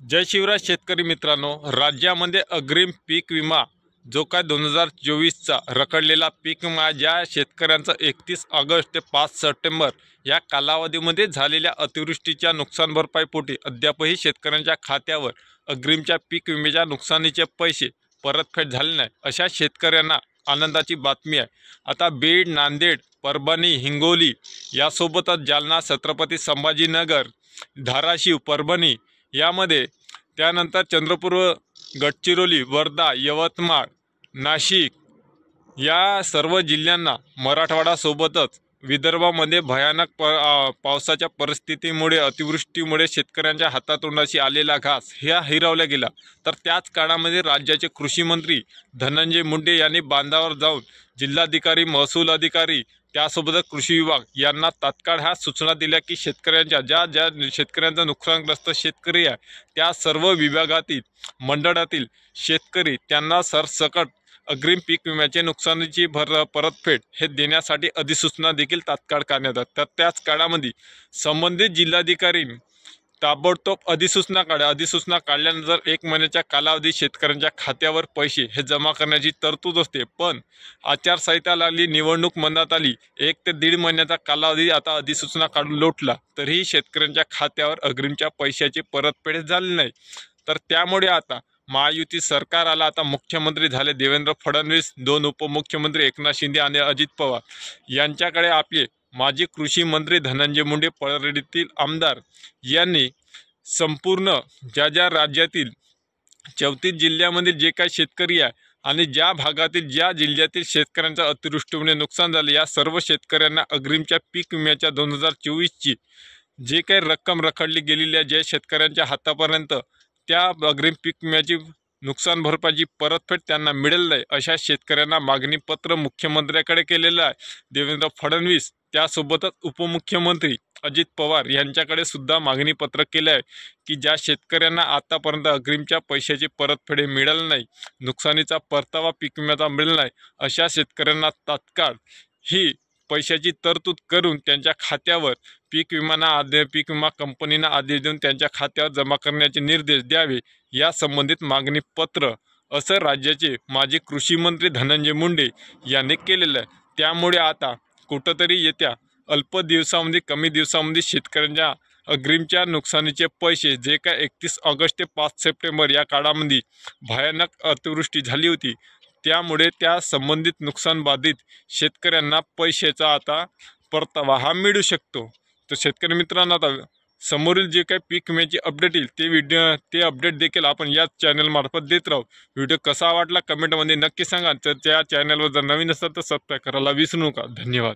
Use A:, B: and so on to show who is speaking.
A: जय शिवराज शेतकरी मित्रांनो, राज्यामध्ये अग्रिम पीक विमा जो काय 2024चा रखडलेला पीक विमा ज्या शेतकऱ्यांचा 31 ऑगस्ट ते 5 सप्टेंबर या कालावधीमध्ये झालेल्या अतिवृष्टीच्या नुकसान भरपाईपोटी अद्यापही शेतकऱ्यांच्या खात्यावर अग्रिमच्या पीक विम्याच्या नुकसानीचे पैसे परतफेड झाले नाही, अशा शेतकऱ्यांना आनंदाची बातमी आहे। आता बीड, नांदेड, परभणी, हिंगोली यासोबतच जालना, छत्रपती संभाजीनगर, धाराशिव, परभणी यामध्ये त्यानंतर चंद्रपूर, गडचिरोली, वर्धा, यवतमाळ, नाशिक या सर्व जिल्ह्यांना मराठवाड्यासोबतच विदर्भामध्ये भयानक पावसाच्या परिस्थितीमुळे अतिवृष्टीमुळे शेतकऱ्यांच्या हातातोंडाशी आलेला घास ह्या हिरावला गेला। तर त्याच काळामध्ये राज्याचे कृषी मंत्री धनंजय मुंडे यांनी बांधावर जाऊन जिल्हाधिकारी, महसूल अधिकारी त्यासोबतच कृषी विभाग यांना तात्काळ ह्या सूचना दिल्या की शेतकऱ्यांच्या ज्या शेतकऱ्यांचा नुकसानग्रस्त शेतकरी आहे त्या सर्व विभागातील मंडळातील शेतकरी त्यांना सरसकट अग्रिम पीक विम्याचे नुकसानीची परतफेड हे देण्यासाठी अधिसूचना देखील तात्काळ काढण्यात आली। तर त्याच काळामध्ये संबंधित जिल्हाधिकारी ताबडतोब अधिसूचना काढल्यानंतर 1 महिन्याच्या कालावधीत शेतकऱ्यांच्या खात्यावर पैसे हे जमा करण्याची तरतूद असते। पण आचारसंहिता लागली, निवडणूक मनात आली, 1 ते 1.5 महिन्याचा कालावधी आता अधिसूचना काढून लोटला तरीही शेतकऱ्यांच्या खात्यावर अग्रिमच्या पैशाची परतफेड झाली नाही। तर त्यामुळे आता महायुती सरकार आला, आता मुख्यमंत्री झाले देवेंद्र फडणवीस, 2 उपमुख्यमंत्री एकनाथ शिंदे आणि अजित पवार यांच्याकडे आपले माजी कृषी मंत्री धनंजय मुंडे, परळीतील आमदार यांनी संपूर्ण ज्या राज्यातील 34 जिल्ह्यामध्ये जे काही शेतकरी आहे आणि ज्या भागातील ज्या जिल्ह्यातील शेतकऱ्यांचा अतिवृष्टीमुळे नुकसान झाले या सर्व शेतकऱ्यांना अग्रिमच्या पीक विम्याच्या 2024ची जे काही रक्कम रखडली गेलेली आहे, जे शेतकऱ्यांच्या हातापर्यंत त्या अग्रिम पीक विम्याची नुकसान भरपाईची परतफेड त्यांना मिळेल नाही, अशा शेतकऱ्यांना मागणी पत्र मुख्यमंत्र्याकडे केलेलं आहे देवेंद्र फडणवीस। त्यासोबतच उपमुख्यमंत्री अजित पवार यांच्याकडे सुद्धा मागणी पत्र केले आहे की ज्या शेतकऱ्यांना आतापर्यंत अग्रिमच्या पैशाची परतफेड मिळाली नाही, नुकसानीचा परतावा पीक विम्याचा मिळाला नाही, अशा शेतकऱ्यांना तात्काळ ही पैशाची तरतूद करून त्यांच्या खात्यावर पीक विमा कंपनींना आदेश देऊन त्यांच्या खात्यावर जमा करण्याचे निर्देश द्यावे, या संबंधित मागणी पत्र असं राज्याचे माजी कृषी मंत्री धनंजय मुंडे यांनी केलेलं आहे। त्यामुळे आता कुठंतरी येत्या अल्प दिवसामध्ये, कमी दिवसामध्ये शेतकऱ्यांच्या अग्रिमच्या नुकसानीचे पैसे जे काय 31 ऑगस्ट ते 5 सप्टेंबर या काळामध्ये भयानक अतिवृष्टी झाली होती, त्यामुळे त्या संबंधित नुकसानबाधित शेतकऱ्यांना पैशाचा आता परतावा हा मिळू शकतो। तर शेतकरी मित्रांनो, आता समोरील जे काही पीक विम्याची अपडेट येईल ते अपडेट देखील आपण याच चॅनलमार्फत देत राहू। व्हिडिओ कसा वाटला कमेंटमध्ये नक्की सांगा। तर त्या चॅनलवर जर नवीन असाल तर सबस्क्राईब करायला विसरू नका। धन्यवाद।